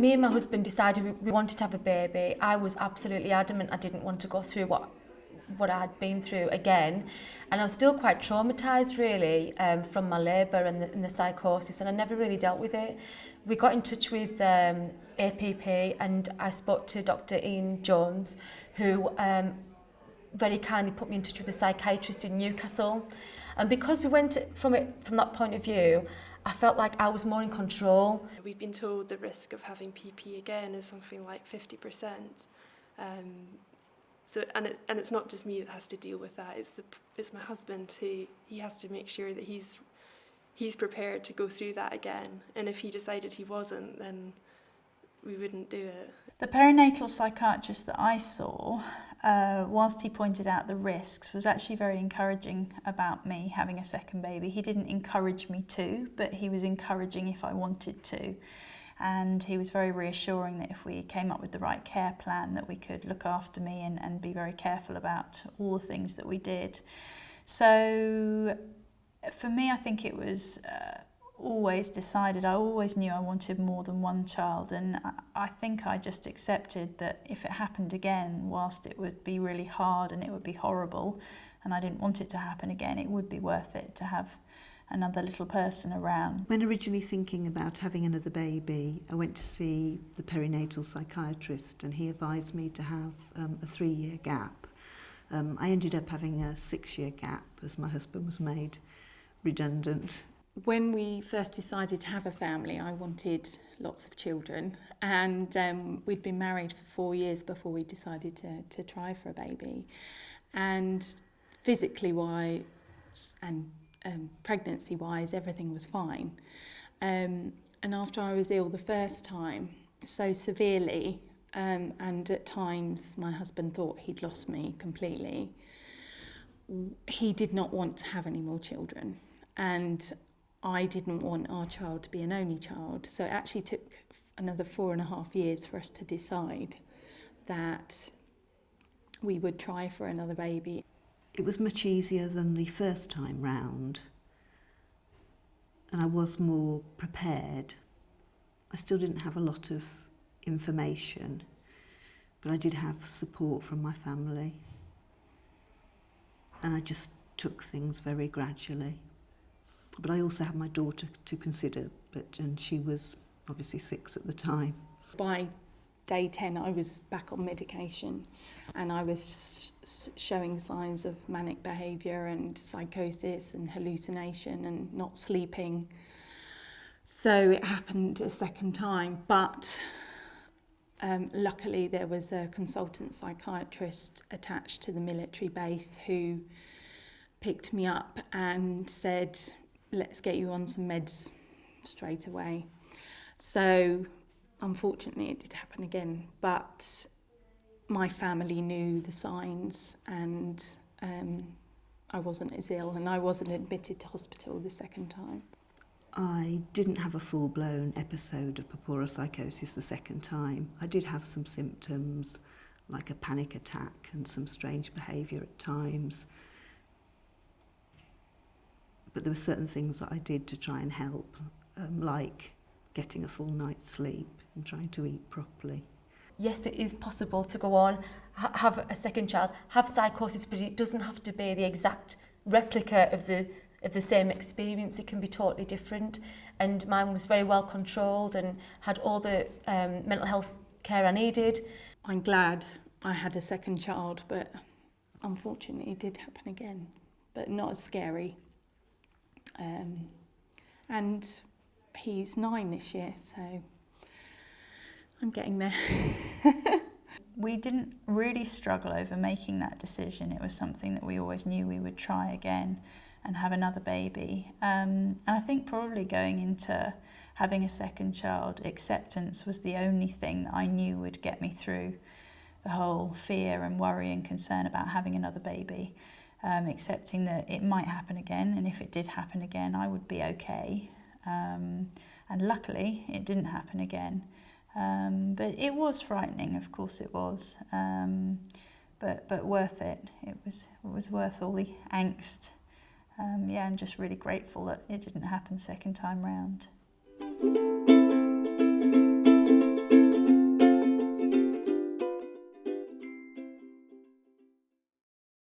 me and my husband decided we wanted to have a baby, I was absolutely adamant I didn't want to go through what I had been through again, and I was still quite traumatised really from my labour and the psychosis, and I never really dealt with it. We got in touch with APP, and I spoke to Dr. Ian Jones, who very kindly put me in touch with a psychiatrist in Newcastle, and because we went from that point of view, I felt like I was more in control. We've been told the risk of having PP again is something like 50%. So it's not just me that has to deal with that. It's my husband who he has to make sure that he's prepared to go through that again. And if he decided he wasn't, then we wouldn't do it. The perinatal psychiatrist that I saw, whilst he pointed out the risks, was actually very encouraging about me having a second baby. He didn't encourage me to, but he was encouraging if I wanted to. And he was very reassuring that if we came up with the right care plan, that we could look after me and be very careful about all the things that we did. So for me, I think it was always decided, I always knew I wanted more than one child, and I think I just accepted that if it happened again, whilst it would be really hard and it would be horrible, and I didn't want it to happen again, it would be worth it to have another little person around. When originally thinking about having another baby, I went to see the perinatal psychiatrist, and he advised me to have a 3-year gap. I ended up having a 6-year gap as my husband was made redundant. When we first decided to have a family, I wanted lots of children, and we'd been married for 4 years before we decided to try for a baby. And physically wise and pregnancy wise, everything was fine. And after I was ill the first time, so severely, and at times my husband thought he'd lost me completely, he did not want to have any more children. And I didn't want our child to be an only child. So it actually took another 4.5 years for us to decide that we would try for another baby. It was much easier than the first time round, and I was more prepared. I still didn't have a lot of information, but I did have support from my family, and I just took things very gradually. But I also had my daughter to consider, and she was obviously 6 at the time. By day 10, I was back on medication, and I was showing signs of manic behaviour and psychosis and hallucination and not sleeping. So it happened a second time, but luckily there was a consultant psychiatrist attached to the military base who picked me up and said, let's get you on some meds straight away. So unfortunately it did happen again, but my family knew the signs, and I wasn't as ill, and I wasn't admitted to hospital the second time. I didn't have a full-blown episode of postpartum psychosis the second time. I did have some symptoms like a panic attack and some strange behaviour at times. But there were certain things that I did to try and help, like getting a full night's sleep and trying to eat properly. Yes, it is possible to go on, have a second child, have psychosis, but it doesn't have to be the exact replica of the same experience. It can be totally different. And mine was very well controlled and had all the mental health care I needed. I'm glad I had a second child, but unfortunately it did happen again, but not as scary. And he's 9 this year, so I'm getting there. We didn't really struggle over making that decision. It was something that we always knew we would try again and have another baby. And I think probably going into having a second child, acceptance was the only thing that I knew would get me through the whole fear and worry and concern about having another baby. Accepting that it might happen again, and if it did happen again, I would be okay. And luckily, it didn't happen again. But it was frightening, of course it was. But worth it. It was worth all the angst. I'm just really grateful that it didn't happen second time round.